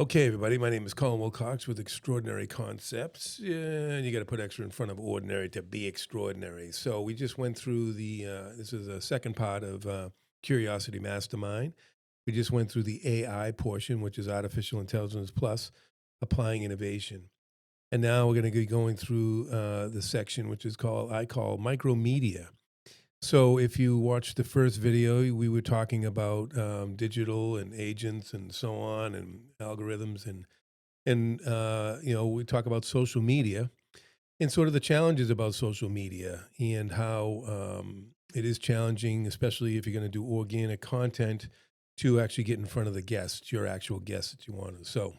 Okay, everybody, my name is Colin Wilcox with Extraordinary Concepts. Yeah, and you got to put extra in front of ordinary to be extraordinary. So we just went through this is a second part of Curiosity Mastermind. We just went through the AI portion, which is artificial intelligence plus applying innovation. And now we're going to be going through the section, which is I call micromedia. So, if you watched the first video, we were talking about digital and agents and so on, and algorithms, and we talk about social media and sort of the challenges about social media and how it is challenging, especially if you're going to do organic content, to actually get in front of the guests, your actual guests that you want to. So,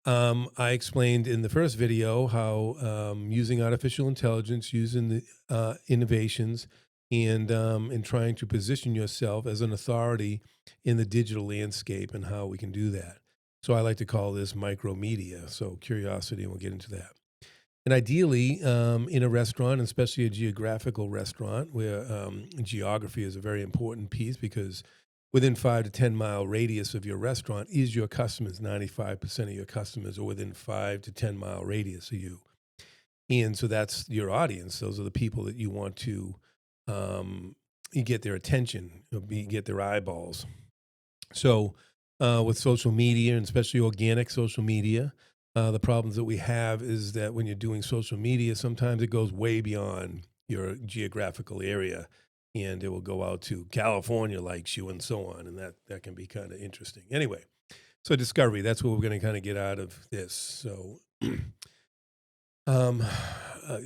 I explained in the first video how using artificial intelligence, using the innovations, and trying to position yourself as an authority in the digital landscape and how we can do that. So I like to call this micromedia. So curiosity, and we'll get into that. And ideally, in a restaurant, especially a geographical restaurant, where geography is a very important piece because within 5 to 10 mile radius of your restaurant is your customers. 95% of your customers are within 5 to 10 mile radius of you, and so that's your audience. Those are the people that you want to um, you get their attention, get their eyeballs. So, with social media and especially organic social media, the problems that we have is that when you're doing social media, sometimes it goes way beyond your geographical area, and it will go out to California likes you and so on, and that can be kind of interesting. Anyway, so discovery, that's what we're going to kind of get out of this. So,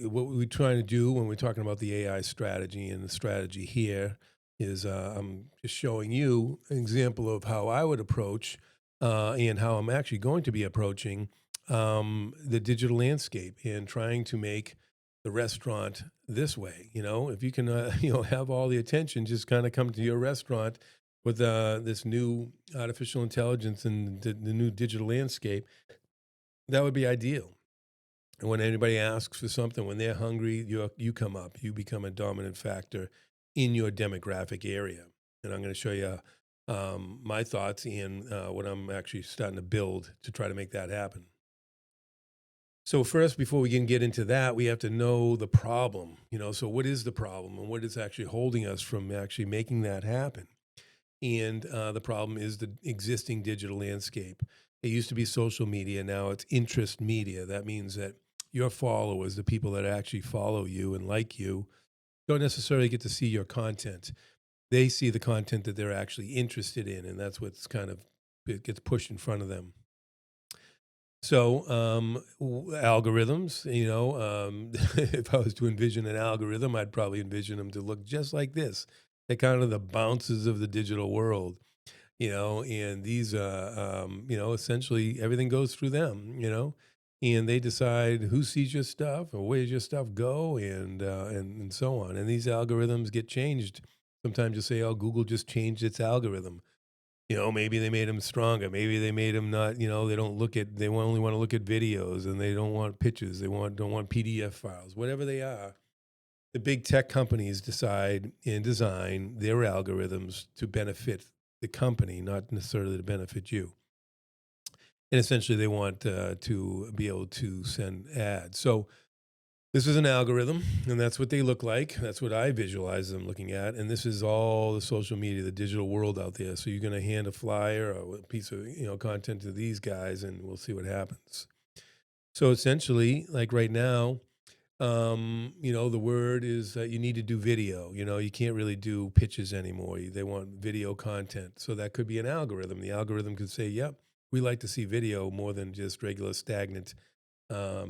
what we're trying to do when we're talking about the AI strategy and the strategy here is I'm just showing you an example of how I would approach and how I'm actually going to be approaching the digital landscape and trying to make the restaurant this way. You know, if you can, have all the attention, just kind of come to your restaurant with this new artificial intelligence and the new digital landscape, that would be ideal. And when anybody asks for something, when they're hungry, you come up. You become a dominant factor in your demographic area. And I'm going to show you my thoughts and what I'm actually starting to build to try to make that happen. So first, before we can get into that, we have to know the problem. So what is the problem, and what is actually holding us from actually making that happen? And the problem is the existing digital landscape. It used to be social media, now it's interest media. That means that your followers, the people that actually follow you and like you, don't necessarily get to see your content. They see the content that they're actually interested in, and that's what's kind of it gets pushed in front of them. So, algorithms, if I was to envision an algorithm, I'd probably envision them to look just like this. They're kind of the bounces of the digital world, and these, essentially everything goes through them, and they decide who sees your stuff or where's your stuff go, and so on. And these algorithms get changed. Sometimes you say, "Oh, Google just changed its algorithm." Maybe they made them stronger. Maybe they made them not. They don't look at. They only want to look at videos, and they don't want pictures. They don't want PDF files. Whatever they are, the big tech companies decide and design their algorithms to benefit the company, not necessarily to benefit you. And essentially, they want to be able to send ads. So this is an algorithm, and that's what they look like. That's what I visualize them looking at. And this is all the social media, the digital world out there. So you're going to hand a flyer or a piece of content to these guys, and we'll see what happens. So essentially, like right now, the word is that you need to do video. You can't really do pitches anymore. They want video content. So that could be an algorithm. The algorithm could say, yep, we like to see video more than just regular stagnant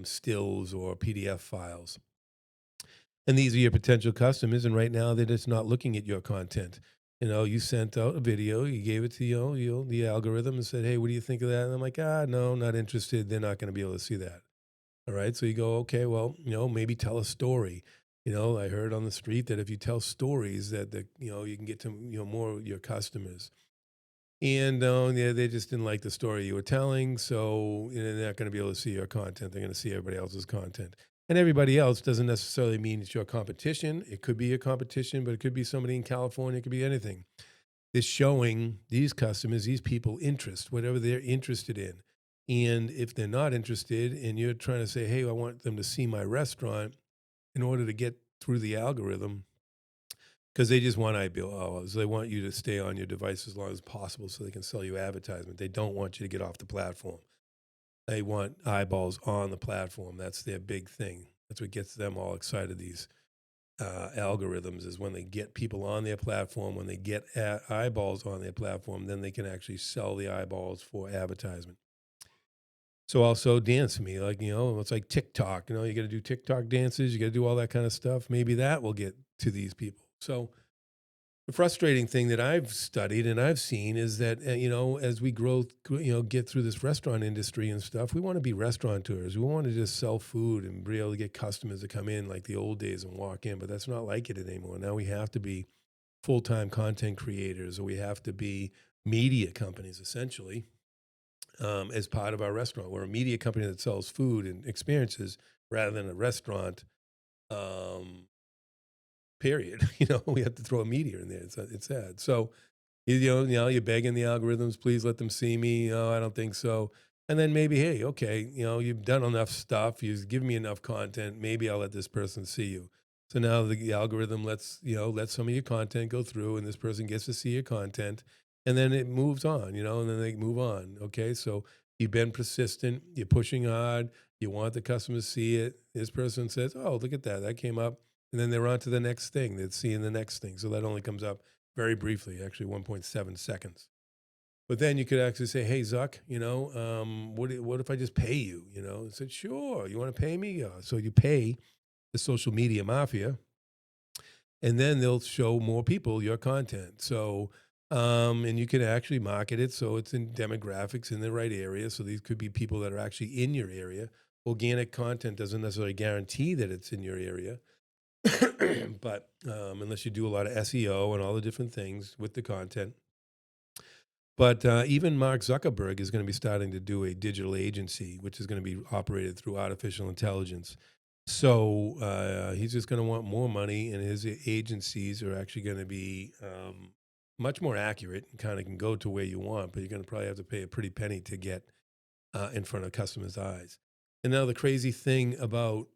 stills or PDF files. And these are your potential customers. And right now, they're just not looking at your content. You sent out a video, you gave it to the algorithm and said, hey, what do you think of that? And I'm like, no, not interested. They're not going to be able to see that. All right. So you go, okay, well, maybe tell a story. I heard on the street that if you tell stories you can get to, more of your customers. And yeah, they just didn't like the story you were telling. So they're not going to be able to see your content. They're going to see everybody else's content. And everybody else doesn't necessarily mean it's your competition. It could be your competition, but it could be somebody in California. It could be anything. is showing these customers, these people interest, whatever they're interested in. And if they're not interested and you're trying to say, hey, I want them to see my restaurant in order to get through the algorithm, because they just want eyeballs. They want you to stay on your device as long as possible so they can sell you advertisement. They don't want you to get off the platform. They want eyeballs on the platform. That's their big thing. That's what gets them all excited. These algorithms is when they get people on their platform, when they get eyeballs on their platform, then they can actually sell the eyeballs for advertisement. So also dance to me, like, it's like TikTok, you got to do TikTok dances, you got to do all that kind of stuff. Maybe that will get to these people. So the frustrating thing that I've studied and I've seen is that, as we get through this restaurant industry and stuff, we want to be restaurateurs. We want to just sell food and be able to get customers to come in like the old days and walk in, but that's not like it anymore. Now we have to be full-time content creators, or we have to be media companies essentially, as part of our restaurant. We're a media company that sells food and experiences rather than a restaurant. Um, Period. We have to throw a meteor in there. It's sad. So, you're begging the algorithms, please let them see me. Oh, I don't think so. And then maybe, hey, okay, you've done enough stuff. You've given me enough content. Maybe I'll let this person see you. So now the algorithm let some of your content go through, and this person gets to see your content, and then it moves on, and then they move on. Okay, so you've been persistent. You're pushing hard. You want the customer to see it. This person says, "Oh, look at that. That came up." And then they're on to the next thing. They're seeing the next thing. So that only comes up very briefly, actually 1.7 seconds. But then you could actually say, hey, Zuck, what if I just pay you? I said, sure. You want to pay me? So you pay the social media mafia, and then they'll show more people your content. So, and you can actually market it so it's in demographics in the right area. So these could be people that are actually in your area. Organic content doesn't necessarily guarantee that it's in your area. But unless you do a lot of SEO and all the different things with the content. But even Mark Zuckerberg is going to be starting to do a digital agency, which is going to be operated through artificial intelligence. So he's just going to want more money, and his agencies are actually going to be much more accurate and kind of can go to where you want, but you're going to probably have to pay a pretty penny to get in front of customers' eyes. And now the crazy thing about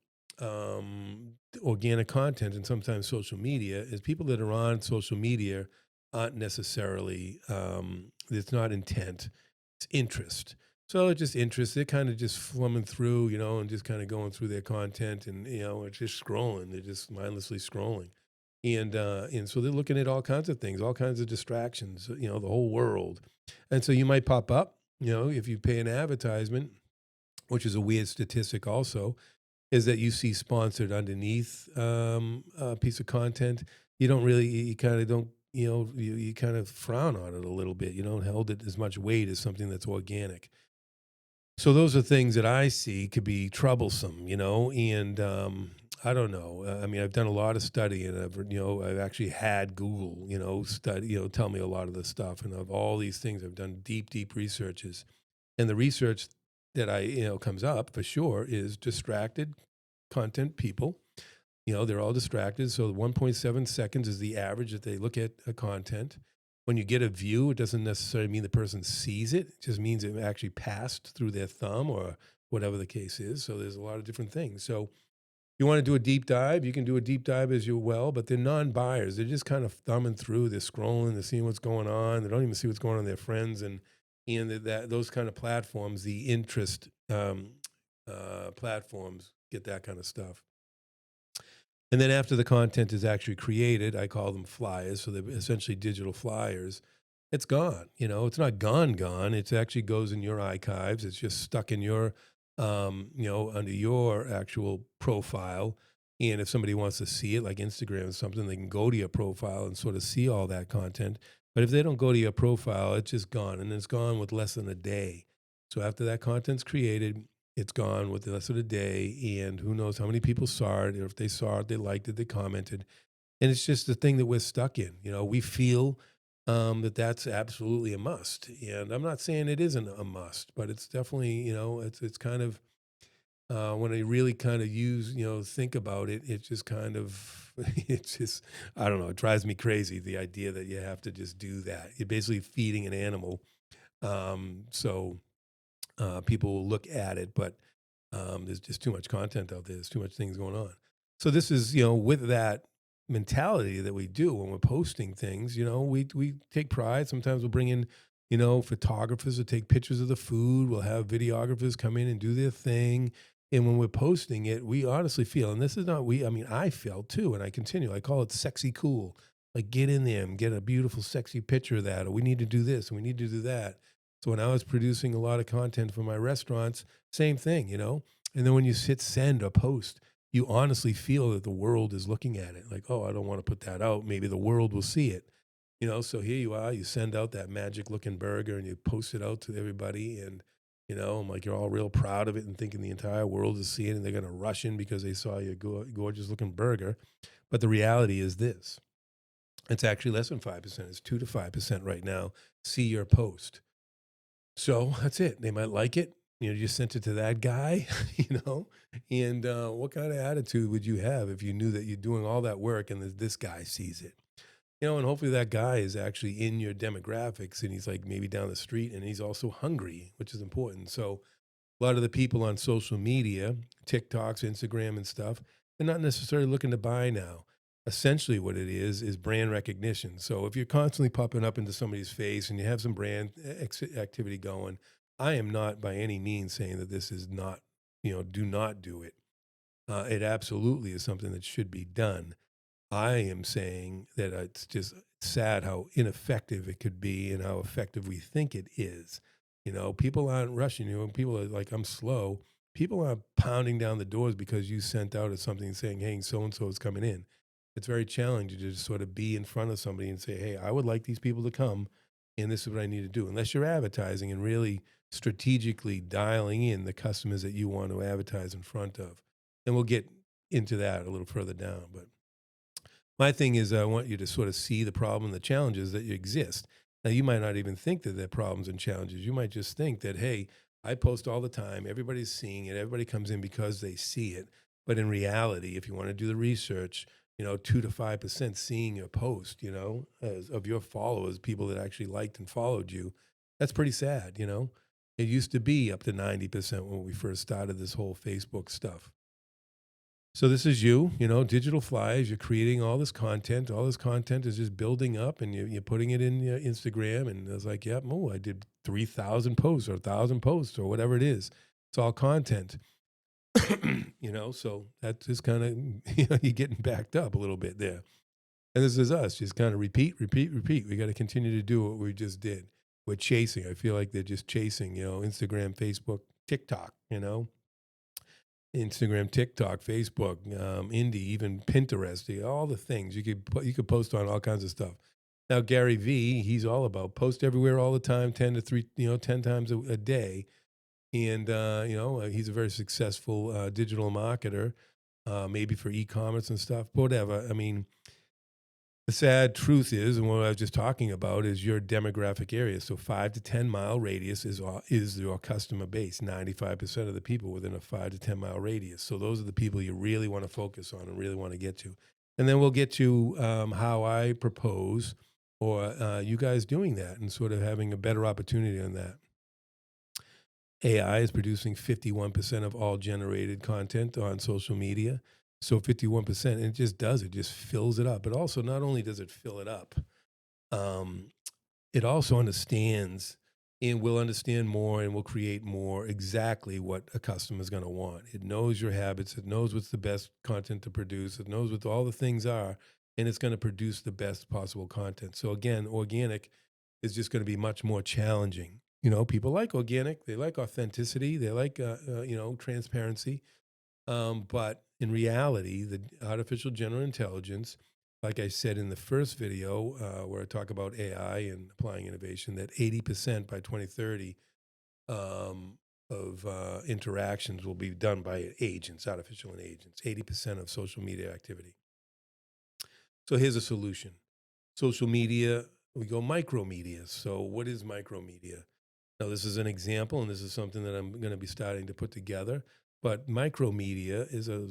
organic content and sometimes social media is people that are on social media aren't necessarily, it's not intent, it's interest. So it's just interest. They're kind of just flumming through, and just kind of going through their content, and, it's just scrolling. They're just mindlessly scrolling. And so they're looking at all kinds of things, all kinds of distractions, the whole world. And so you might pop up, if you pay an advertisement, which is a weird statistic also, is that you see sponsored underneath a piece of content. You don't really, you kind of don't, you kind of frown on it a little bit. You don't hold it as much weight as something that's organic. So those are things that I see could be troublesome, and I don't know. I mean, I've done a lot of study, and I've actually had Google, study, tell me a lot of this stuff, and of all these things, I've done deep, deep researches, and the research that comes up for sure is distracted content people. They're all distracted. So 1.7 seconds is the average that they look at a content. When you get a view, it doesn't necessarily mean the person sees it. It just means it actually passed through their thumb or whatever the case is. So there's a lot of different things. So you want to do a deep dive, you can do a deep dive as you well, but they're non-buyers. They're just kind of thumbing through, they're scrolling, they're seeing what's going on. They don't even see what's going on with their friends, and those kind of platforms, the interest platforms get that kind of stuff. And then after the content is actually created, I call them flyers. So they're essentially digital flyers. It's gone. It's not gone. It actually goes in your archives. It's just stuck in your, under your actual profile. And if somebody wants to see it, like Instagram or something, they can go to your profile and sort of see all that content. But if they don't go to your profile, it's just gone. And it's gone with less than a day. So after that content's created, it's gone with the rest of the day, and who knows how many people saw it, or if they saw it, they liked it, they commented. And it's just the thing that we're stuck in. We feel that that's absolutely a must. And I'm not saying it isn't a must, but it's definitely, it's kind of, When I really kind of think about it, it just kind of, it's just, I don't know, it drives me crazy. The idea that you have to just do that. You're basically feeding an animal. So people will look at it, but there's just too much content out there. There's too much things going on. So this is, with that mentality that we do when we're posting things, we take pride. Sometimes we'll bring in, photographers to take pictures of the food. We'll have videographers come in and do their thing. And when we're posting it, we honestly feel, and this is not we, I mean, I felt too, and I continue, I call it sexy cool. Like get in there and get a beautiful, sexy picture of that, or we need to do this and we need to do that. So when I was producing a lot of content for my restaurants, same thing, And then when you hit send or post, you honestly feel that the world is looking at it. Like, oh, I don't want to put that out. Maybe the world will see it. So here you are, you send out that magic looking burger and you post it out to everybody. And, I'm like, you're all real proud of it and thinking the entire world is seeing it and they're going to rush in because they saw your gorgeous looking burger. But the reality is this, it's actually less than 5%. It's 2 to 5% right now. See your post. So that's it. They might like it. You just sent it to that guy, And what kind of attitude would you have if you knew that you're doing all that work and this guy sees it? And hopefully that guy is actually in your demographics and he's like maybe down the street and he's also hungry, which is important. So a lot of the people on social media, TikToks, Instagram, and stuff, they're not necessarily looking to buy now. Essentially, what it is brand recognition. So if you're constantly popping up into somebody's face and you have some brand activity going, I am not by any means saying that this is not, do not do it. It absolutely is something that should be done. I am saying that it's just sad how ineffective it could be and how effective we think it is. People aren't rushing you, and people are like, I'm slow. People aren't pounding down the doors because you sent out something saying, hey, so and so is coming in. It's very challenging to just sort of be in front of somebody and say, hey, I would like these people to come, and this is what I need to do. Unless you're advertising and really strategically dialing in the customers that you want to advertise in front of. And we'll get into that a little further down. But my thing is, I want you to sort of see the problem and the challenges that exist. Now, you might not even think that they're problems and challenges. You might just think that, hey, I post all the time. Everybody's seeing it. Everybody comes in because they see it. But in reality, if you want to do the research, 2 to 5% seeing your post, of your followers, people that actually liked and followed you, that's pretty sad. It used to be up to 90% when we first started this whole Facebook stuff. So this is you, digital flyers. You're creating all this content. All this content is just building up, and you're putting it in your Instagram. And it's like, yep, I did 3,000 posts or 1,000 posts or whatever it is. It's all content, So that's just kind of you're getting backed up a little bit there. And this is us, just kind of repeat, repeat, repeat. We got to continue to do what we just did. We're chasing. I feel like they're just chasing, Instagram, Facebook, TikTok, Instagram, TikTok, Facebook, Indie, even Pinterest, all the things you could post on all kinds of stuff. Now Gary V, he's all about post everywhere all the time, 10 times a day, and he's a very successful digital marketer, maybe for e-commerce and stuff, whatever. I mean, the sad truth is, and what I was just talking about, is your demographic area. So 5 to 10 mile radius is your customer base. 95% of the people within a 5 to 10 mile radius. So those are the people you really want to focus on and really want to get to. And then we'll get to how I propose, or you guys doing that and sort of having a better opportunity on that. AI is producing 51% of all generated content on social media. So 51%, and it just does it, just fills it up. But also, not only does it fill it up, um, it also understands and will understand more and will create more exactly what a customer is going to want. It knows your habits. It knows what's the best content to produce. It knows what all the things are, and it's going to produce the best possible content. So again, organic is just going to be much more challenging. People like organic. They like authenticity. They like, transparency. But in reality, the artificial general intelligence, like I said in the first video, where I talk about AI and applying innovation, that 80% by 2030 of interactions will be done by agents, artificial agents, 80% of social media activity. So here's a solution. Social media, we go micromedia. So what is micromedia? Now, this is an example, and this is something that I'm going to be starting to put together. But Micromedia is a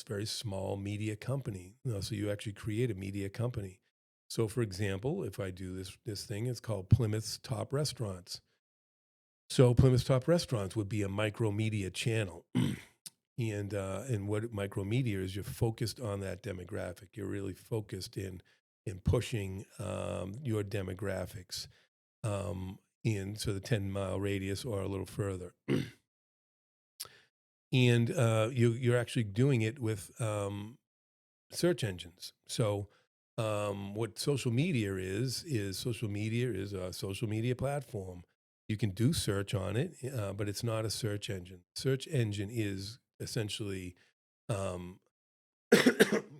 very small media company. So you actually create a media company. So, for example, if I do this thing, it's called Plymouth's Top Restaurants. So Plymouth's Top Restaurants would be a micromedia channel. And what micromedia is, you're focused on that demographic. You're really focused in pushing your demographics in so the 10-mile radius or a little further. And you're actually doing it with search engines. So what social media is a social media platform. You can do search on it, but it's not a search engine. Search engine is essentially um,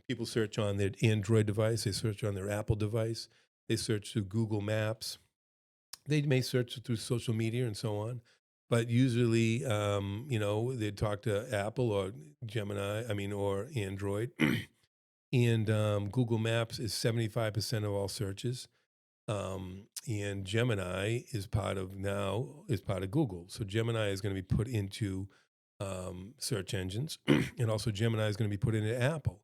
people search on their Android device, they search on their Apple device, they search through Google Maps, they may search through social media and so on. But usually, they talk to Apple or Gemini, or Android. And Google Maps is 75% of all searches. And Gemini is part of Google. So Gemini is going to be put into search engines, and also Gemini is going to be put into Apple.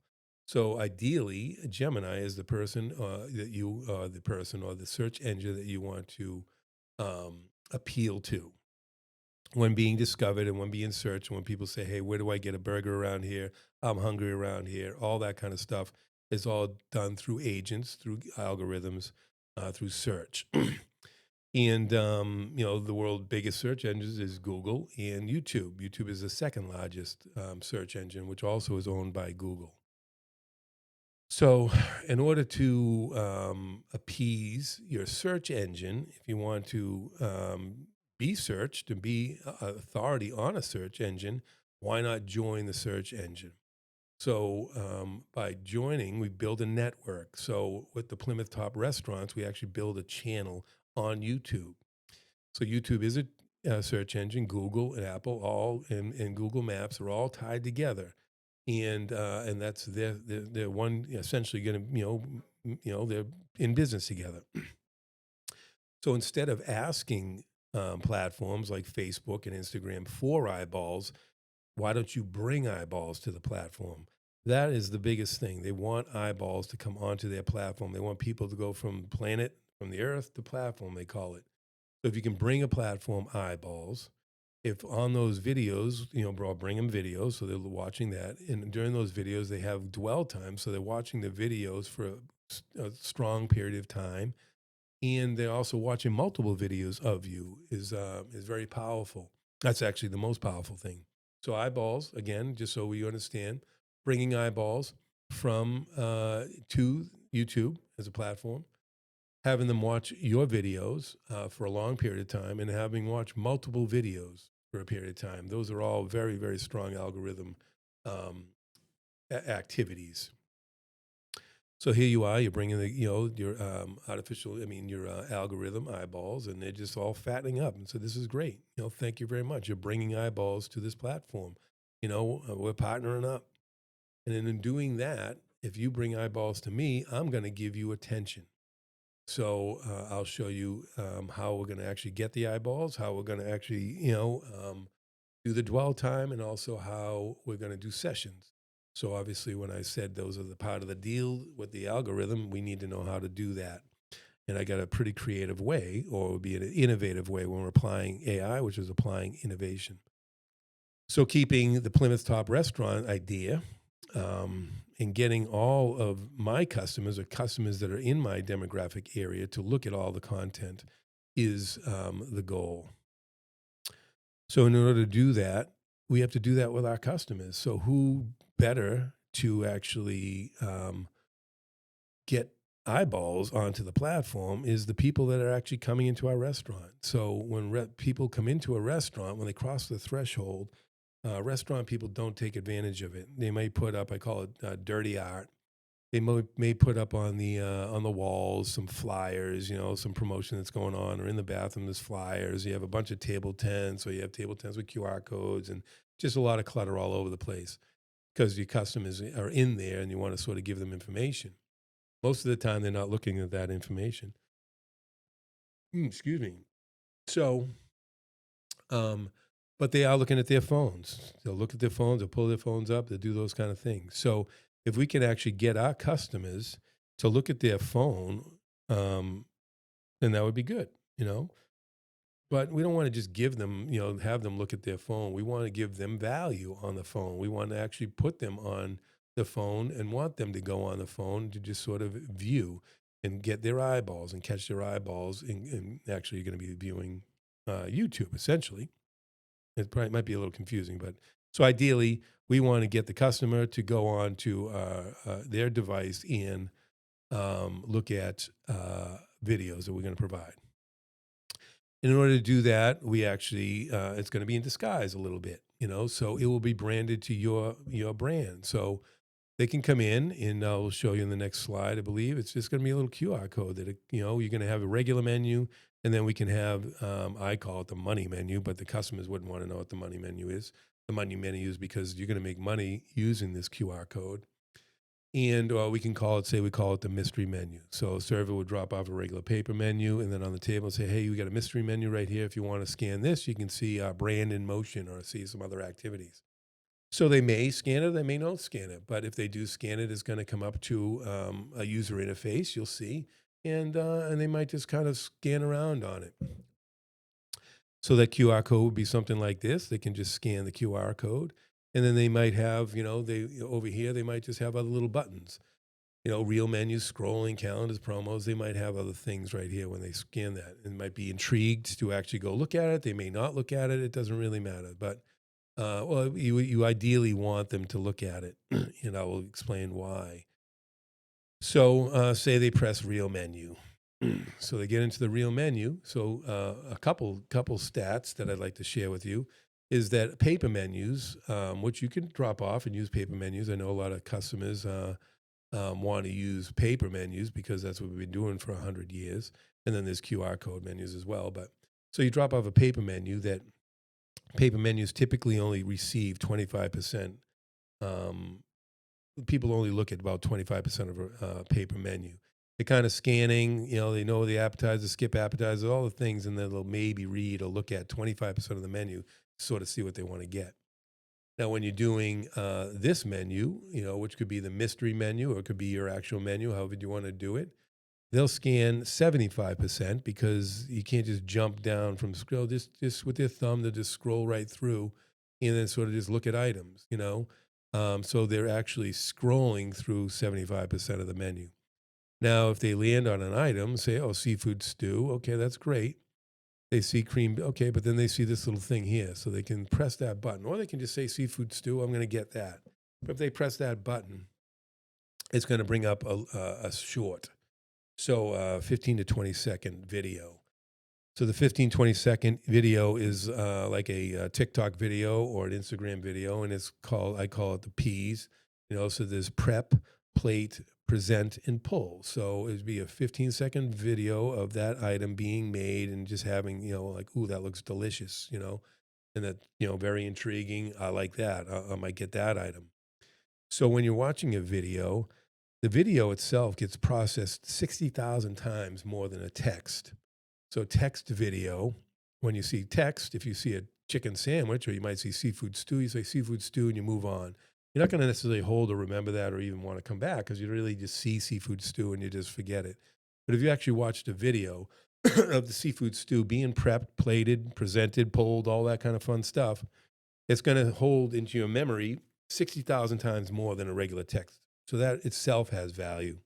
So ideally, Gemini is the person or the search engine that you want to appeal to when being discovered and when being searched. When people say, "Hey, where do I get a burger around here? I'm hungry around here." All that kind of stuff is all done through agents, through algorithms, through search. And the world's biggest search engines is Google and YouTube. YouTube is the second largest search engine, which also is owned by Google. So, in order to appease your search engine, if you want to be searched and be authority on a search engine, why not join the search engine? So, by joining, we build a network. So, with the Plymouth Top Restaurants, we actually build a channel on YouTube. So YouTube is a search engine. Google and Apple and Google Maps are all tied together, and that's they're one essentially going to they're in business together. So instead of asking platforms like Facebook and Instagram for eyeballs, why don't you bring eyeballs to the platform? That is the biggest thing. They want eyeballs to come onto their platform. They want people to go from the earth to platform, they call it. So if you can bring a platform eyeballs, if on those videos, bro, bring them videos, so they're watching that, and during those videos they have dwell time, so they're watching the videos for a strong period of time, and they're also watching multiple videos of you is very powerful. That's actually the most powerful thing. So eyeballs, again, just so we understand, bringing eyeballs from to YouTube as a platform, having them watch your videos for a long period of time, and having watched multiple videos for a period of time. Those are all very, very strong algorithm um, activities. So here you are, you're bringing your your algorithm eyeballs, and they're just all fattening up. And so this is great. Thank you very much. You're bringing eyeballs to this platform. We're partnering up. And then in doing that, if you bring eyeballs to me, I'm going to give you attention. So I'll show you how we're going to actually get the eyeballs, how we're going to actually, do the dwell time, and also how we're going to do sessions. So obviously, when I said those are the part of the deal with the algorithm, we need to know how to do that. And I got a pretty creative way, or it would be an innovative way when we're applying AI, which is applying innovation. So keeping the Plymouth Top restaurant idea, and getting all of my customers or customers that are in my demographic area to look at all the content is the goal. So in order to do that, we have to do that with our customers. So who better to actually get eyeballs onto the platform is the people that are actually coming into our restaurant. So when people come into a restaurant, when they cross the threshold, restaurant people don't take advantage of it. They may put up, I call it dirty art. They may put up on the walls some flyers, some promotion that's going on, or in the bathroom there's flyers. You have a bunch of table tents, or you have table tents with QR codes, and just a lot of clutter all over the place because your customers are in there and you want to sort of give them information. Most of the time, they're not looking at that information. Excuse me. So, um, but they are looking at their phones. They'll look at their phones, they'll pull their phones up, they'll do those kind of things. So if we can actually get our customers to look at their phone, um, then that would be good, you know. But we don't want to just give them, have them look at their phone. We want to give them value on the phone. We want to actually put them on the phone and want them to go on the phone to just sort of view and get their eyeballs and catch their eyeballs. And actually, you're going to be viewing YouTube essentially. It probably might be a little confusing, but so ideally, we want to get the customer to go on to their device and look at videos that we're going to provide. And in order to do that, we actually it's going to be in disguise a little bit, so it will be branded to your brand. So they can come in, and I'll show you in the next slide. I believe it's just going to be a little QR code that you're going to have a regular menu, and then we can have I call it the money menu, but the customers wouldn't want to know what the money menu is. The money menu is because you're going to make money using this QR code. And we can we call it the mystery menu. So a server would drop off a regular paper menu, and then on the table say, hey, we got a mystery menu right here. If you want to scan this, you can see brand in motion or see some other activities. So they may scan it, they may not scan it. But if they do scan it, it's going to come up to a user interface, you'll see. And they might just kind of scan around on it. So that QR code would be something like this. They can just scan the QR code. And then they might have, over here, they might just have other little buttons, real menus, scrolling, calendars, promos. They might have other things right here when they scan that. And might be intrigued to actually go look at it. They may not look at it. It doesn't really matter. But, you ideally want them to look at it. And I will explain why. So say they press real menu. So they get into the real menu. So a couple stats that I'd like to share with you is that paper menus, which you can drop off and use paper menus. I know a lot of customers want to use paper menus because that's what we've been doing for 100 years. And then there's QR code menus as well. But so you drop off a paper menu. That paper menus typically only receive 25%. People only look at about 25% of a paper menu. They're kind of scanning, they know the appetizer, skip appetizers, all the things, and then they'll maybe read or look at 25% of the menu, sort of see what they want to get. Now, when you're doing this menu, which could be the mystery menu or it could be your actual menu, however you want to do it, they'll scan 75% because you can't just jump down from scroll, just with their thumb, they'll just scroll right through and then sort of just look at items, so they're actually scrolling through 75% of the menu. Now, if they land on an item, say, oh, seafood stew, okay, that's great. They see cream, okay, but then they see this little thing here, so they can press that button, or they can just say seafood stew, I'm going to get that. But if they press that button, it's going to bring up a short, so 15 to 20-second video. So the 15, 20-second video is like a TikTok video or an Instagram video, and I call it the P's. So there's prep, plate, present, and pull. So it'd be a 15-second video of that item being made and just having, like, ooh, that looks delicious, and that, very intriguing. I like that. I might get that item. So when you're watching a video, the video itself gets processed 60,000 times more than a text. So text video, when you see text, if you see a chicken sandwich or you might see seafood stew, you say seafood stew and you move on. You're not going to necessarily hold or remember that or even want to come back because you really just see seafood stew and you just forget it. But if you actually watched a video of the seafood stew being prepped, plated, presented, pulled, all that kind of fun stuff, it's going to hold into your memory 60,000 times more than a regular text. So that itself has value.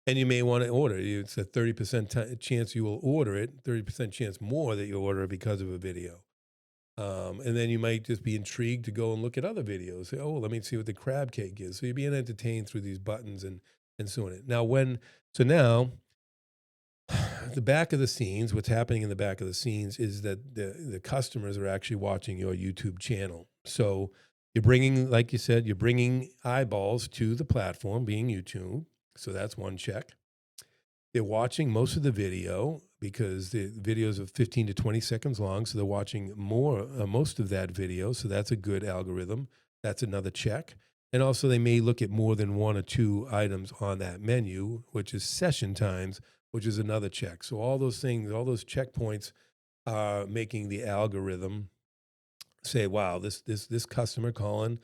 And you may want to order. It's a 30% chance you will order it, 30% chance more that you'll order it because of a video. And then you might just be intrigued to go and look at other videos. Say, oh, let me see what the crab cake is. So you're being entertained through these buttons and so on. Now, now, the back of the scenes, what's happening in the back of the scenes is that the customers are actually watching your YouTube channel. So you're bringing, like you said, you're bringing eyeballs to the platform, being YouTube. So that's one check. They're watching most of the video because the videos are 15 to 20 seconds long. So they're watching most of that video. So that's a good algorithm. That's another check. And also they may look at more than one or two items on that menu, which is session times, which is another check. So all those things, all those checkpoints are making the algorithm say, wow, this customer, Colin,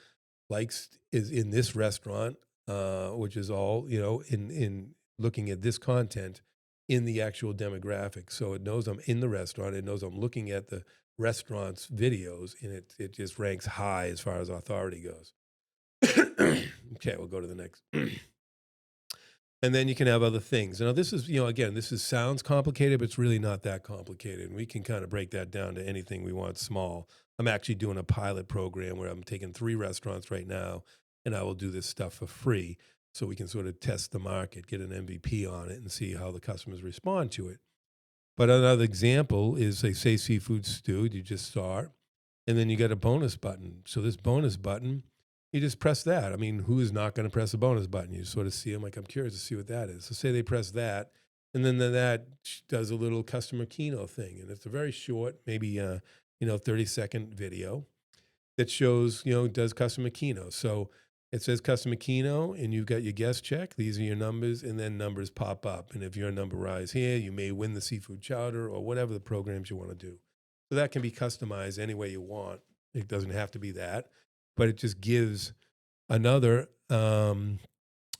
likes is in this restaurant, which is all, in looking at this content in the actual demographic. So it knows I'm in the restaurant. It knows I'm looking at the restaurant's videos, and it just ranks high as far as authority goes. Okay, we'll go to the next. And then you can have other things. Now, this is, again, this is sounds complicated, but it's really not that complicated. And we can kind of break that down to anything we want small. I'm actually doing a pilot program where I'm taking 3 restaurants right now, and I will do this stuff for free so we can sort of test the market, get an MVP on it, and see how the customers respond to it. But another example is, they say seafood stew, you just start, and then you get a bonus button. So this bonus button, you just press that. I mean, who is not going to press a bonus button? You sort of see them, like, I'm curious to see what that is. So say they press that, and then that does a little customer keynote thing. And it's a very short, maybe, 30-second video that shows, does customer keynote. So it says customer keynote, and you've got your guest check. These are your numbers, and then numbers pop up. And if your number rise here, you may win the seafood chowder or whatever the programs you want to do. So that can be customized any way you want. It doesn't have to be that, but it just gives another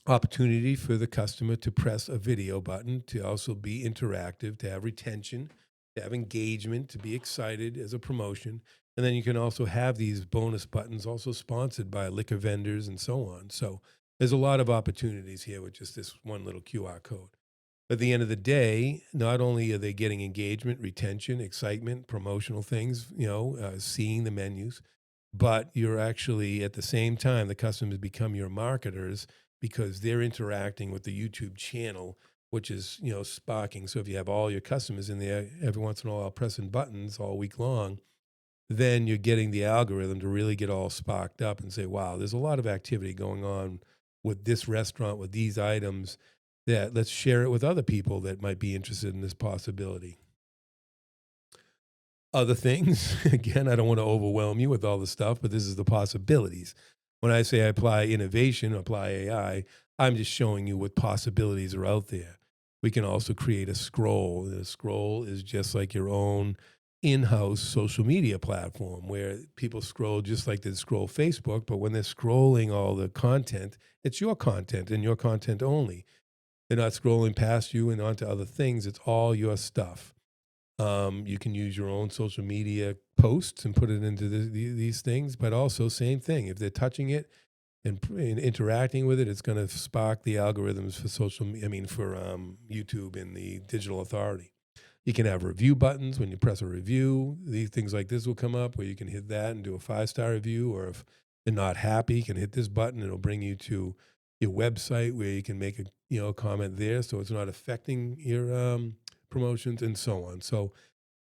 opportunity for the customer to press a video button, to also be interactive, to have retention, to have engagement, to be excited as a promotion. And then you can also have these bonus buttons also sponsored by liquor vendors and so on. So there's a lot of opportunities here with just this one little QR code. At the end of the day, not only are they getting engagement, retention, excitement, promotional things, seeing the menus, but you're actually, at the same time, the customers become your marketers because they're interacting with the YouTube channel, which is, sparking. So if you have all your customers in there, every once in a while pressing buttons all week long, then you're getting the algorithm to really get all sparked up and say, wow, there's a lot of activity going on with this restaurant, with these items, that let's share it with other people that might be interested in this possibility. Other things, again, I don't want to overwhelm you with all the stuff, but this is the possibilities. When I say I apply innovation, apply AI, I'm just showing you what possibilities are out there. We can also create a scroll. And a scroll is just like your own in-house social media platform where people scroll just like they scroll Facebook, but when they're scrolling all the content, it's your content and your content only. They're not scrolling past you and onto other things. It's all your stuff. You can use your own social media posts and put it into these things, but also same thing. If they're touching it and interacting with it, it's going to spark the algorithms for for YouTube and the digital authority. You can have review buttons. When you press a review, these things like this will come up where you can hit that and do a 5-star review. Or if they're not happy, you can hit this button. It'll bring you to your website where you can make a comment there, so it's not affecting your promotions and so on. So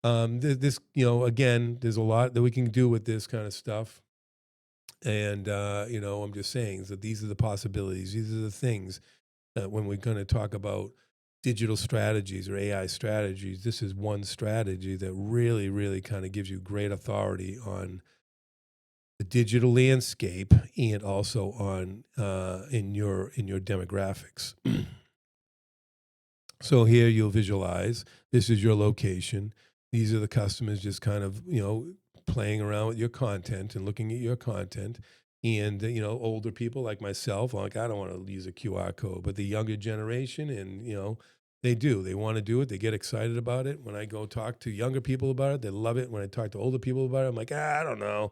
this, again, there's a lot that we can do with this kind of stuff. And I'm just saying that these are the possibilities. These are the things that when we're going to talk about digital strategies or AI strategies, this is one strategy that really, really kind of gives you great authority on the digital landscape and also on in your demographics. So here you'll visualize this is your location. These are the customers just kind of, playing around with your content and looking at your content. And, older people like myself, like, I don't want to use a QR code, but the younger generation, and, they do. They want to do it. They get excited about it. When I go talk to younger people about it, they love it. When I talk to older people about it, I'm like, I don't know,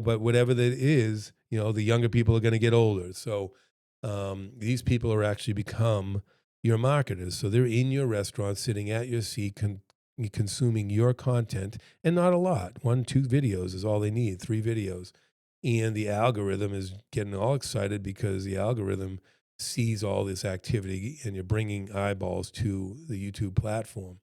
but whatever that is, the younger people are going to get older. So these people are actually become your marketers. So they're in your restaurant, sitting at your seat, consuming your content, and not a lot. 1, 2 videos is all they need, 3 videos. And the algorithm is getting all excited because the algorithm sees all this activity, and you're bringing eyeballs to the YouTube platform.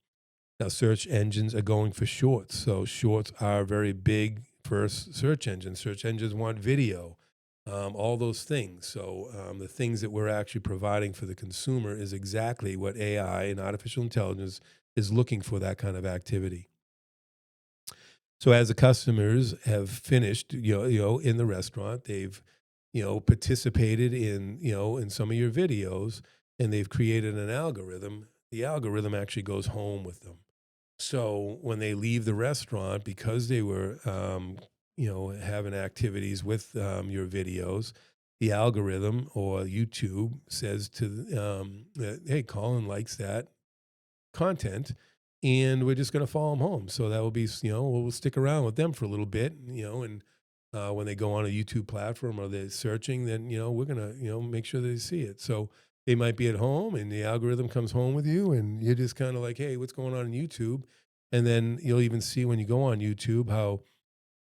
Now, search engines are going for shorts. So shorts are very big for search engines. Search engines want video, all those things. So the things that we're actually providing for the consumer is exactly what AI and artificial intelligence is looking for, that kind of activity. So as the customers have finished, in the restaurant, they've, participated in, in some of your videos, and they've created an algorithm. The algorithm actually goes home with them. So when they leave the restaurant, because they were having activities with your videos, the algorithm or YouTube says that, hey, Colin likes that content, and we're just going to follow them home. So that will be, we'll stick around with them for a little bit, and when they go on a YouTube platform or they're searching, then, we're going to, make sure they see it. So they might be at home and the algorithm comes home with you and you're just kind of like, hey, what's going on YouTube? And then you'll even see when you go on YouTube how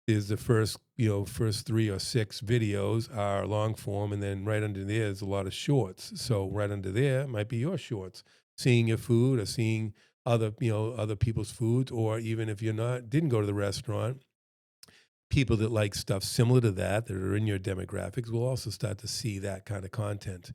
is the first 3 or 6 videos are long form, and then right under there is a lot of shorts. So right under there might be your shorts, seeing your food or seeing other people's foods, or even if you're not didn't go to the restaurant, people that like stuff similar to that are in your demographics will also start to see that kind of content.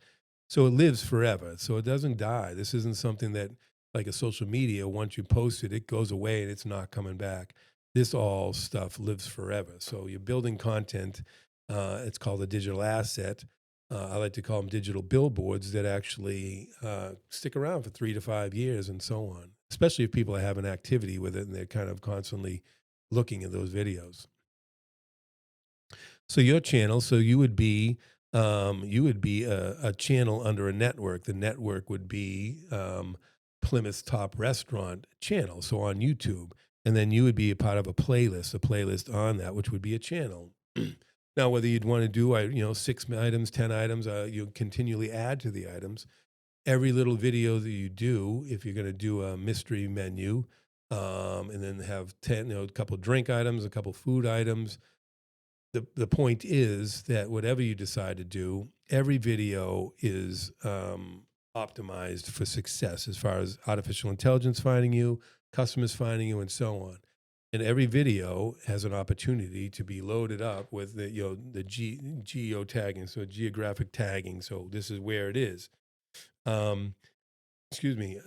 So it lives forever. So it doesn't die. This isn't something that, like a social media, once you post it, it goes away and it's not coming back. This all stuff lives forever. So you're building content. It's called a digital asset. I like to call them digital billboards that actually stick around for 3 to 5 years and so on, especially if people are having activity with it and they're kind of constantly looking at those videos. So your channel, so you would be a channel under a network. The network would be Plymouth's Top Restaurant channel, so on YouTube, and then you would be a part of a playlist on that, which would be a channel. Now, whether you'd want to do, 6 items, 10 items, you continually add to the items. Every little video that you do, if you're going to do a mystery menu, and then have a couple drink items, a couple food items, the point is that whatever you decide to do, every video is optimized for success as far as artificial intelligence finding you, customers finding you, and so on. And every video has an opportunity to be loaded up with the geo tagging, so geographic tagging. So this is where it is. Um,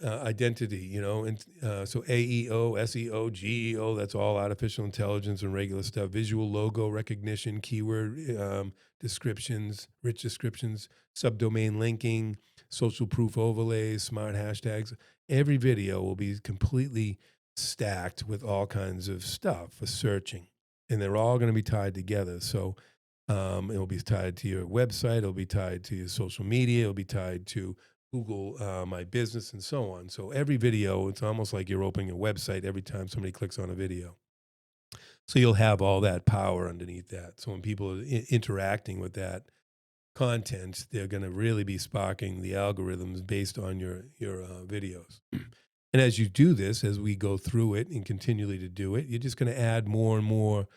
Identity, and so AEO, SEO, GEO, that's all artificial intelligence and regular stuff. Visual logo recognition, keyword descriptions, rich descriptions, subdomain linking, social proof overlays, smart hashtags. Every video will be completely stacked with all kinds of stuff for searching, and they're all going to be tied together. So it'll be tied to your website, it'll be tied to your social media, it'll be tied to Google My Business, and so on. So every video, it's almost like you're opening a website every time somebody clicks on a video. So you'll have all that power underneath that. So when people are interacting with that content, they're going to really be sparking the algorithms based on your videos. And as you do this, as we go through it and continually to do it, you're just going to add more and more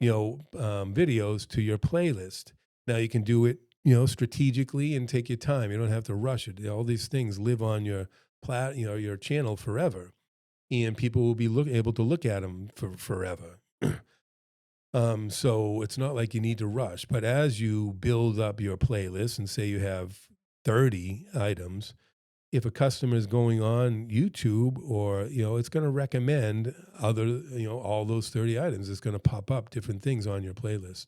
videos to your playlist. Now you can do it, strategically and take your time. You don't have to rush it. All these things live on your your channel forever, and people will be able to look at them for forever. So it's not like you need to rush. But as you build up your playlist and say you have 30 items, if a customer is going on YouTube, or it's going to recommend other, all those 30 items. It's going to pop up different things on your playlist.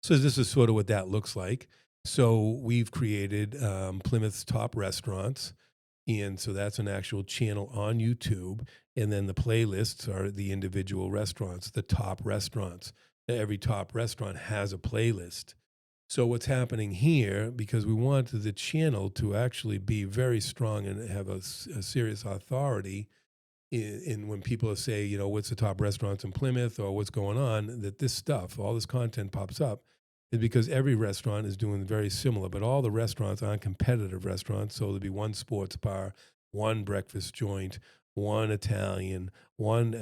So this is sort of what that looks like. So we've created Plymouth's Top Restaurants, and so that's an actual channel on YouTube. And then the playlists are the individual restaurants, the top restaurants. Every top restaurant has a playlist. So what's happening here, because we want the channel to actually be very strong and have a serious authority in when people say, what's the top restaurants in Plymouth or what's going on, that this stuff, all this content pops up, is because every restaurant is doing very similar, but all the restaurants aren't competitive restaurants. So there'll be one sports bar, one breakfast joint, one Italian, one,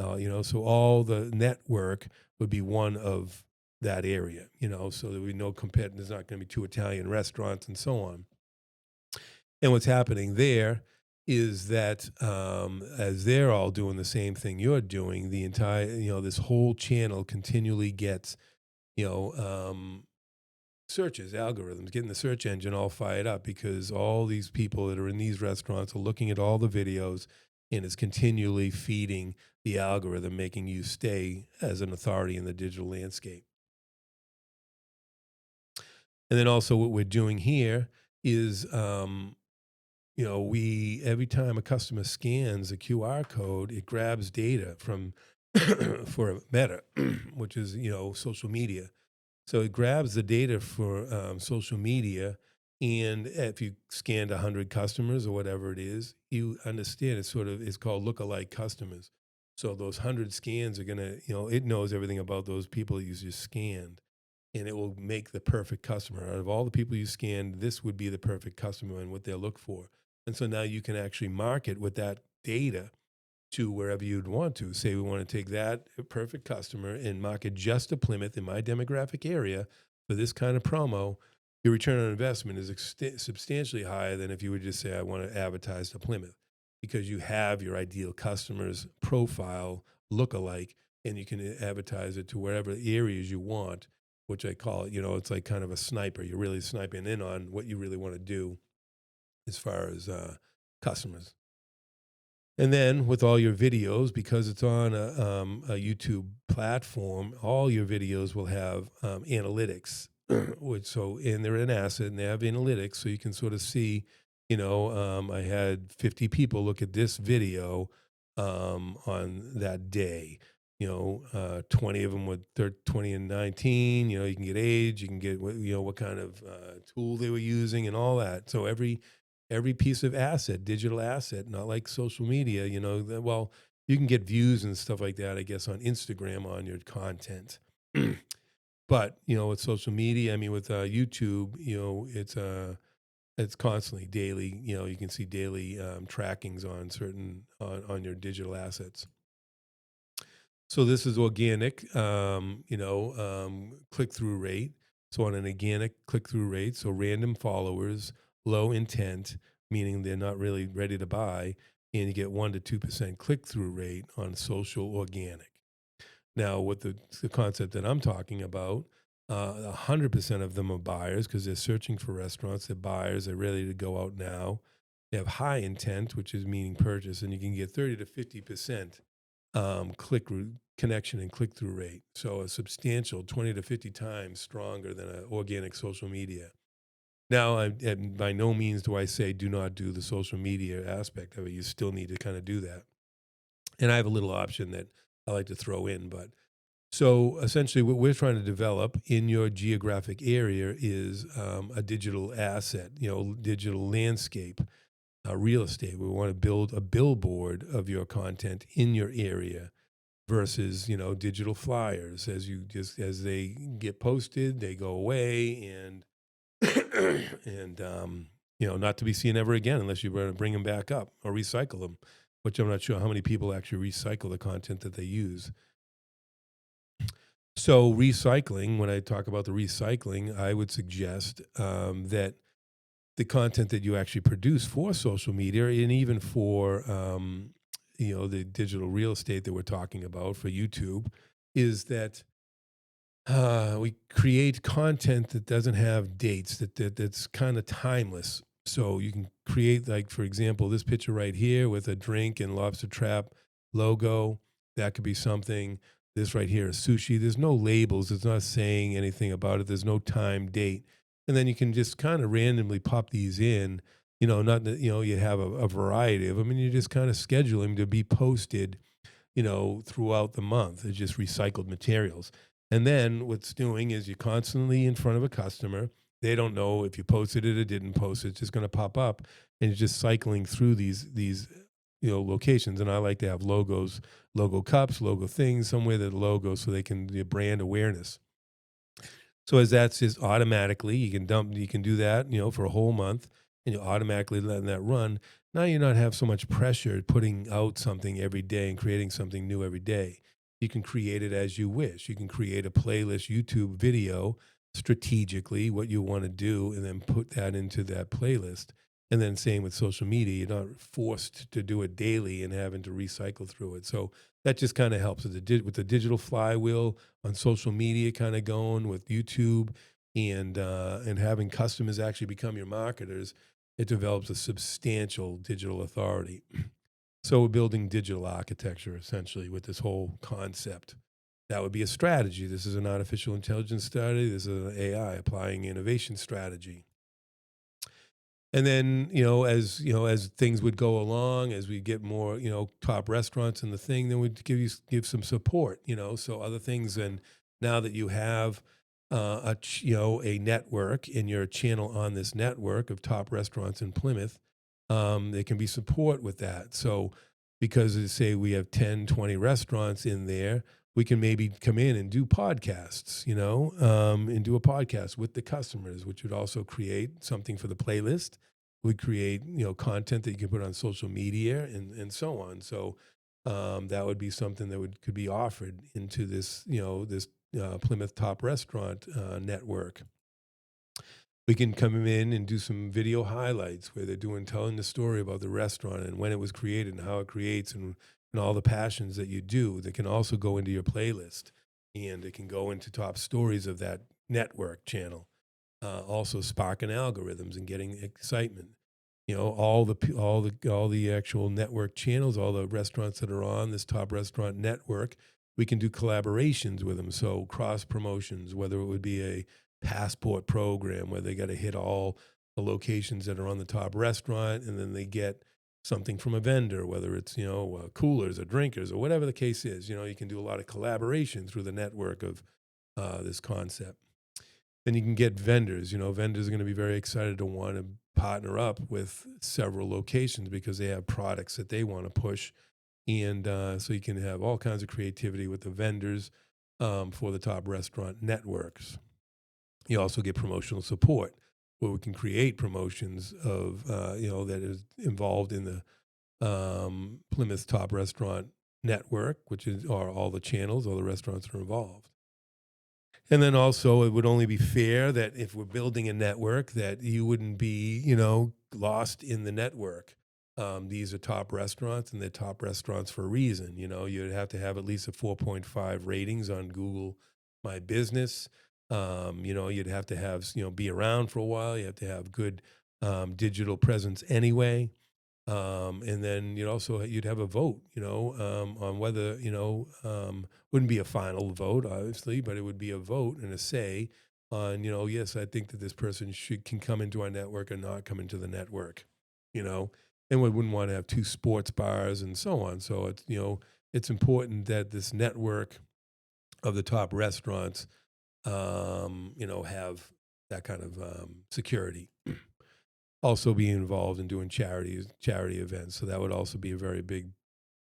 so all the network would be one of that area, so there would be no there's not going to be 2 Italian restaurants and so on. And what's happening there is that as they're all doing the same thing you're doing, the entire, this whole channel continually gets, you know, um, searches, algorithms, getting the search engine all fired up because all these people that are in these restaurants are looking at all the videos, and it's continually feeding the algorithm, making you stay as an authority in the digital landscape. And then also what we're doing here is, we every time a customer scans a QR code, it grabs data from for Meta, which is, social media. So it grabs the data for social media, and if you scanned 100 customers or whatever it is, you understand it's called lookalike customers. So those 100 scans are gonna, it knows everything about those people you just scanned, and it will make the perfect customer out of all the people you scanned. This would be the perfect customer and what they'll look for. And so now you can actually market with that data to wherever you'd want to. Say we want to take that perfect customer and market just to Plymouth in my demographic area for this kind of promo. Your return on investment is substantially higher than if you would just say, I want to advertise to Plymouth, because you have your ideal customer's profile look-alike, and you can advertise it to wherever areas you want, which I call it, it's like kind of a sniper. You're really sniping in on what you really want to do as far as customers. And then with all your videos, because it's on a YouTube platform, all your videos will have analytics. And they're an asset, and they have analytics, so you can sort of see, I had 50 people look at this video on that day. 20 of them with 20 and 19. You can get age, you can get what kind of tool they were using, and all that. So every piece of asset, digital asset, not like social media, well, you can get views and stuff like that, I guess, on Instagram on your content. But, with social media, I mean, with YouTube, it's constantly daily, you can see daily trackings on on your digital assets. So this is organic, click through rate. So on an organic click through rate, so random followers, low intent, meaning they're not really ready to buy, and you get 1 to 2% click through rate on social organic. Now, with the concept that I'm talking about, 100% of them are buyers because they're searching for restaurants. They're buyers. They're ready to go out now. They have high intent, which is meaning purchase, and you can get 30 to 50% connection and click through rate. So a substantial 20 to 50 times stronger than an organic social media. Now, and by no means do I say do not do the social media aspect of it. You still need to kind of do that. And I have a little option that I like to throw in. But so essentially, what we're trying to develop in your geographic area is a digital asset, digital landscape, real estate. We want to build a billboard of your content in your area versus digital flyers. As they get posted, they go away, and and not to be seen ever again unless you want to bring them back up or recycle them, which I'm not sure how many people actually recycle the content that they use. So recycling, when I talk about the recycling, I would suggest that the content that you actually produce for social media, and even for the digital real estate that we're talking about for YouTube, is that we create content that doesn't have dates, that's kind of timeless. So you can create, like, for example, this picture right here with a drink and lobster trap logo. That could be something. This right here is sushi. There's no labels. It's not saying anything about it. There's no time, date. And then you can just kind of randomly pop these in. Not that, you have a variety of them, and you just kind of schedule them to be posted, throughout the month. It's just recycled materials. And then what's doing is you're constantly in front of a customer. They don't know if you posted it or didn't post it. It's just going to pop up, and you're just cycling through these locations. And I like to have logos, logo cups, logo things, somewhere that logo so they can the brand awareness. So as that's just automatically, you can do that, for a whole month, and you automatically letting that run. Now you're not have so much pressure putting out something every day and creating something new every day. You can create it as you wish. You can create a playlist YouTube video strategically, what you want to do, and then put that into that playlist. And then same with social media, you're not forced to do it daily and having to recycle through it. So that just kind of helps with the digital flywheel on social media kind of going with YouTube, and having customers actually become your marketers. It develops a substantial digital authority. So we're building digital architecture essentially with this whole concept. That would be a strategy. This is an artificial intelligence study. This is an AI applying innovation strategy. And then, as things would go along, as we get more, top restaurants in the thing, then we'd give some support, so other things. And now that you have a network and your channel on this network of top restaurants in Plymouth, there can be support with that. So because say we have 10, 20 restaurants in there, we can maybe come in and do podcasts, and do a podcast with the customers, which would also create something for the playlist. Would create, content that you can put on social media and so on. So that would be something that could be offered into this Plymouth Top Restaurant network. We can come in and do some video highlights where telling the story about the restaurant and when it was created and how it creates and all the passions that you do. That can also go into your playlist, and it can go into top stories of that network channel. Also sparking algorithms and getting excitement. All the actual network channels, all the restaurants that are on this top restaurant network, we can do collaborations with them. So cross promotions, whether it would be a passport program where they got to hit all the locations that are on the top restaurant, and then they get something from a vendor, whether it's coolers or drinkers or whatever the case is. You can do a lot of collaboration through the network of this concept. Then you can get vendors. Vendors are going to be very excited to want to partner up with several locations because they have products that they want to push. And so you can have all kinds of creativity with the vendors for the top restaurant networks. You also get promotional support where we can create promotions of, that is involved in the Plymouth Top Restaurant Network, are all the channels, all the restaurants are involved. And then also, it would only be fair that if we're building a network, that you wouldn't be, lost in the network. These are top restaurants, and they're top restaurants for a reason. You'd have to have at least a 4.5 ratings on Google My Business. You'd have to have, be around for a while. You have to have good digital presence anyway. And then you'd have a vote, on whether, wouldn't be a final vote, obviously, but it would be a vote and a say on, yes, I think that this person can come into our network or not come into the network, and we wouldn't want to have two sports bars and so on. So it's important that this network of the top restaurants, have that kind of security. Also be involved in doing charity events. So that would also be a very big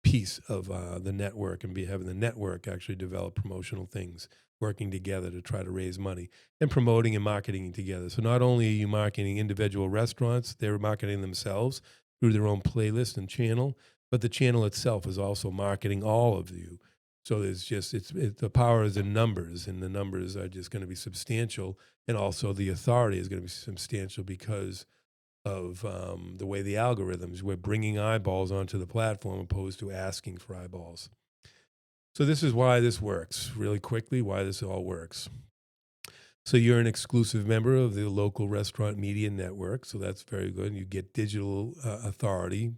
piece of the network, and having the network actually develop promotional things, working together to try to raise money and promoting and marketing together. So not only are you marketing individual restaurants, they're marketing themselves through their own playlist and channel, but the channel itself is also marketing all of you. So the power is in numbers, and the numbers are just going to be substantial, and also the authority is going to be substantial because of the way the algorithms, we're bringing eyeballs onto the platform opposed to asking for eyeballs. So this is why this works, really quickly, why this all works. So you're an exclusive member of the local restaurant media network, so that's very good. You get digital authority.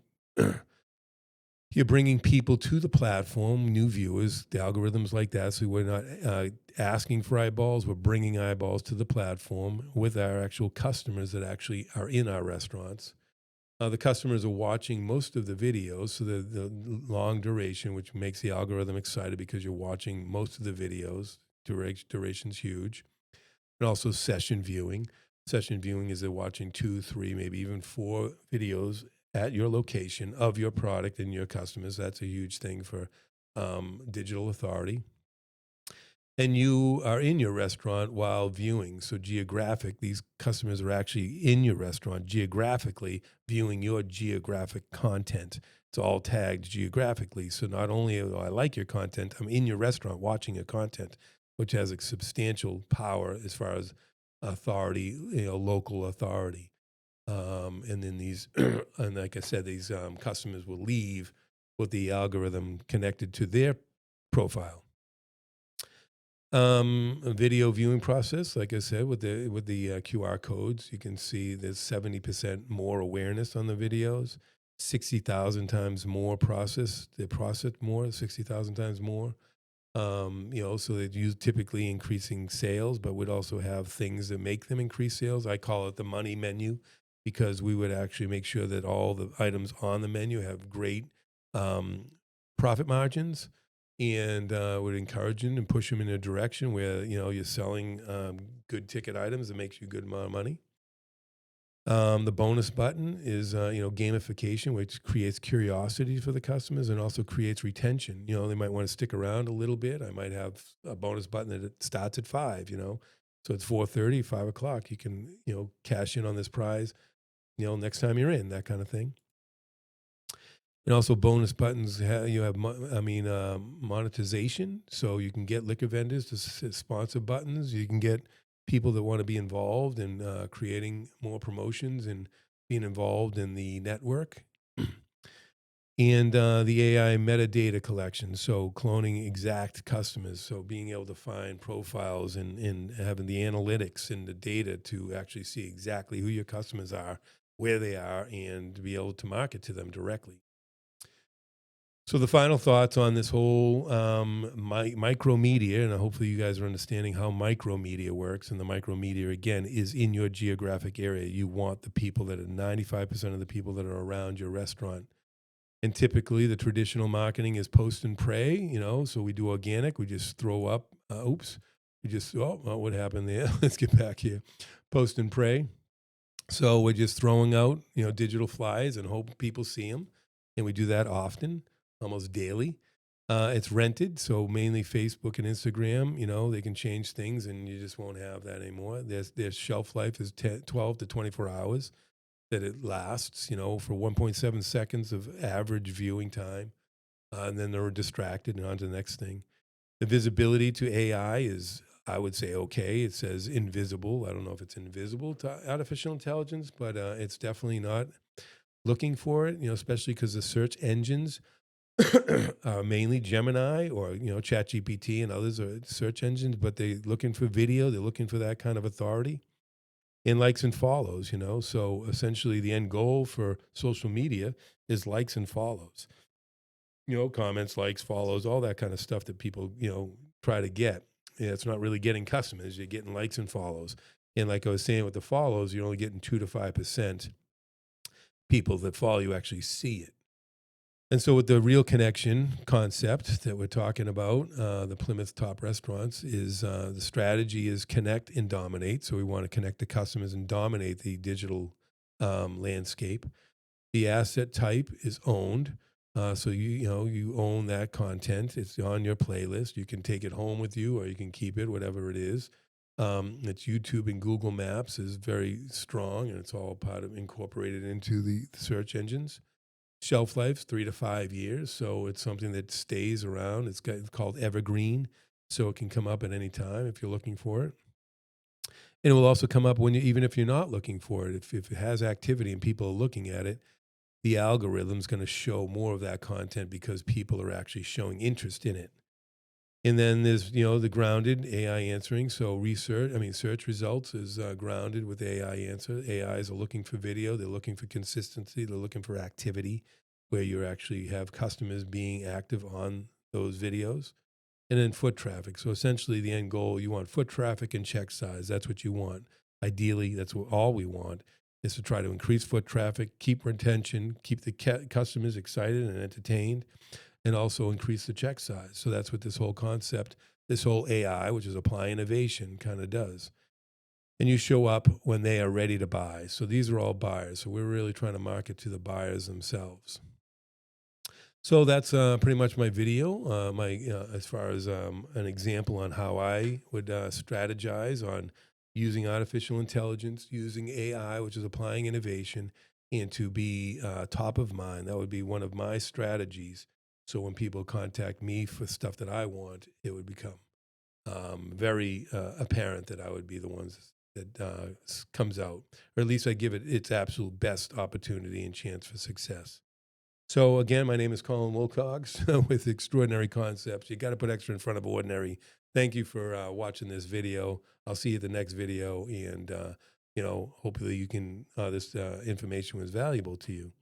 You're bringing people to the platform, new viewers, the algorithms like that. So we're not asking for eyeballs. We're bringing eyeballs to the platform with our actual customers that actually are in our restaurants. The customers are watching most of the videos, so the long duration, which makes the algorithm excited because you're watching most of the videos. Duration's huge. And also session viewing. Session viewing is they're watching 2, 3, maybe even 4 videos at your location of your product and your customers. That's a huge thing for digital authority. And you are in your restaurant while viewing. So these customers are actually in your restaurant geographically viewing your geographic content. It's all tagged geographically. So not only do I like your content, I'm in your restaurant watching your content, which has a substantial power as far as authority, local authority. And then and like I said, these customers will leave with the algorithm connected to their profile. A video viewing process, like I said, with the QR codes, you can see there's 70% more awareness on the videos, 60,000 times more they process more, 60,000 times more. So they use typically increasing sales, but would also have things that make them increase sales. I call it the money menu. because we would actually make sure that all the items on the menu have great um, profit margins, and would encourage them and push them in a direction where you're selling good ticket items that makes you a good amount of money. The bonus button is, gamification, which creates curiosity for the customers and also creates retention. They might want to stick around a little bit. I might have a bonus button that it starts at 5. So it's 4:30, 5 o'clock. You can, cash in on this prize, next time you're in, that kind of thing. And also bonus buttons, you have, monetization. So you can get liquor vendors to sponsor buttons. You can get people that want to be involved in creating more promotions and being involved in the network. And the AI metadata collection, so cloning exact customers, so being able to find profiles and having the analytics and the data to actually see exactly who your customers are, where they are, and to be able to market to them directly. So the final thoughts on this whole micro media, and hopefully you guys are understanding how micro media works. And the micro media, again, is in your geographic area. You want the people that are 95% of the people that are around your restaurant. And typically the traditional marketing is post and pray, so we do organic. We just throw up, what happened there? Let's get back here. Post and pray. So we're just throwing out, digital flyers and hope people see them. And we do that often, almost daily. It's rented, so mainly Facebook and Instagram. They can change things, and you just won't have that anymore. Their shelf life is 12 to 24 hours that it lasts, for 1.7 seconds of average viewing time. And then they're distracted and on to the next thing. The visibility to AI is, I would say, okay. It says invisible. I don't know if it's invisible to artificial intelligence, but it's definitely not looking for it, especially because the search engines are mainly Gemini or, ChatGPT and others are search engines, but they're looking for video. They're looking for that kind of authority and likes and follows. So essentially the end goal for social media is likes and follows, comments, likes, follows, all that kind of stuff that people, try to get. Yeah, it's not really getting customers. You're getting likes and follows. And like I was saying with the follows, you're only getting 2 to 5% people that follow you actually see it. And so with the real connection concept that we're talking about, the Plymouth Top Restaurants is the strategy is connect and dominate. So we want to connect the customers and dominate the digital landscape. The asset type is owned. So you own that content. It's on your playlist. You can take it home with you, or you can keep it, whatever it is. It's YouTube and Google Maps is very strong, and it's all part of incorporated into the search engines. Shelf life 3 to 5 years, so it's something that stays around. It's called evergreen, so it can come up at any time if you're looking for it. And it will also come up even if you're not looking for it. If it has activity and people are looking at it, the algorithm's going to show more of that content because people are actually showing interest in it. And then there's, the grounded AI answering. So search results is grounded with AI answer. AIs are looking for video. They're looking for consistency. They're looking for activity where you actually have customers being active on those videos. And then foot traffic. So essentially the end goal, you want foot traffic and check size. That's what you want. Ideally, that's what all we want is to try to increase foot traffic, keep retention, keep the customers excited and entertained, and also increase the check size. So that's what this whole concept, this whole AI, which is apply innovation, kind of does. And you show up when they are ready to buy. So these are all buyers. So we're really trying to market to the buyers themselves. So that's pretty much my video, as far as an example on how I would strategize on using artificial intelligence, using AI, which is applying innovation, and to be top of mind. That would be one of my strategies. So when people contact me for stuff that I want, it would become very apparent that I would be the ones that comes out, or at least I give it its absolute best opportunity and chance for success. So again, my name is Colin Wilcox with Extraordinary Concepts. You got to put extra in front of ordinary. Thank you for watching this video. I'll see you at the next video, and hopefully you can this information was valuable to you.